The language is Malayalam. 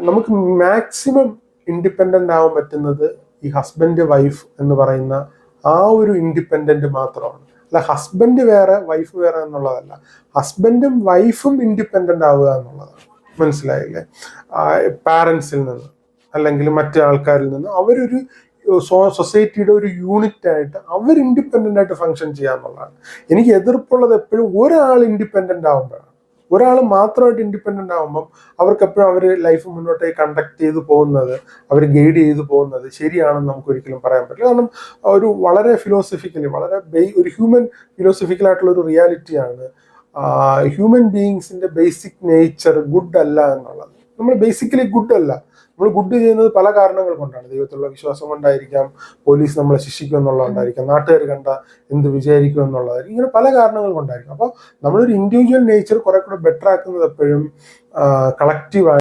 നമുക്ക് മാക്സിമം ഇൻഡിപെൻഡന്റ് ആവാൻ പറ്റുന്നത് ഈ ഹസ്ബൻഡ് വൈഫ് എന്ന് പറയുന്ന ആ ഒരു ഇൻഡിപെൻഡന്റ് മാത്രമാണ്. അല്ല ഹസ്ബൻഡ് വേറെ വൈഫ് വേറെ എന്നുള്ളതല്ല, ഹസ്ബൻഡും വൈഫും ഇൻഡിപെൻഡന്റ് ആവുക എന്നുള്ളതാണ്. മനസ്സിലായില്ലേ? പാരൻസിൽ നിന്ന് അല്ലെങ്കിൽ മറ്റു ആൾക്കാരിൽ നിന്ന് അവരൊരു സൊസൈറ്റിയുടെ ഒരു യൂണിറ്റ് ആയിട്ട് അവർ ഇൻഡിപെൻഡന്റ് ആയിട്ട് ഫങ്ഷൻ ചെയ്യാന്നുള്ളതാണ്. എനിക്ക് എതിർപ്പുള്ളത് എപ്പോഴും ഒരാൾ ഇൻഡിപെൻഡന്റ് ആവുമ്പോഴാണ്. ഒരാൾ മാത്രമായിട്ട് ഇൻഡിപെൻഡന്റ് ആകുമ്പം അവർക്ക് എപ്പോഴും അവർ ലൈഫ് മുന്നോട്ടേക്ക് കണ്ടക്ട് ചെയ്ത് പോകുന്നത്, അവർ ഗൈഡ് ചെയ്ത് പോകുന്നത് ശരിയാണെന്ന് നമുക്ക് ഒരിക്കലും പറയാൻ പറ്റില്ല. കാരണം ഒരു വളരെ ഫിലോസഫിക്കലി വളരെ ഒരു ഹ്യൂമൻ ഫിലോസഫിക്കൽ ആയിട്ടുള്ള ഒരു റിയാലിറ്റിയാണ് ഹ്യൂമൻ ബീയിങ്സിന്റെ ബേസിക് നേച്ചർ ഗുഡ് അല്ല എന്നുള്ളത്. നമ്മൾ ബേസിക്കലി ഗുഡ് അല്ല. നമ്മൾ ഗുഡ് ചെയ്യുന്നത് പല കാരണങ്ങൾ കൊണ്ടാണ്. ദൈവത്തിലുള്ള വിശ്വാസം കൊണ്ടായിരിക്കാം, പോലീസ് നമ്മളെ ശിക്ഷിക്കും എന്നുള്ളതുകൊണ്ടായിരിക്കാം, നാട്ടുകാർ കണ്ട എന്ത് വിചാരിക്കും എന്നുള്ളതായിരിക്കും, ഇങ്ങനെ പല കാരണങ്ങൾ കൊണ്ടായിരിക്കും. അപ്പോൾ നമ്മളൊരു ഇൻഡിവിജ്വൽ നേച്ചർ കുറെ കൂടെ ബെറ്റർ ആക്കുന്നത് എപ്പോഴും കളക്റ്റീവ്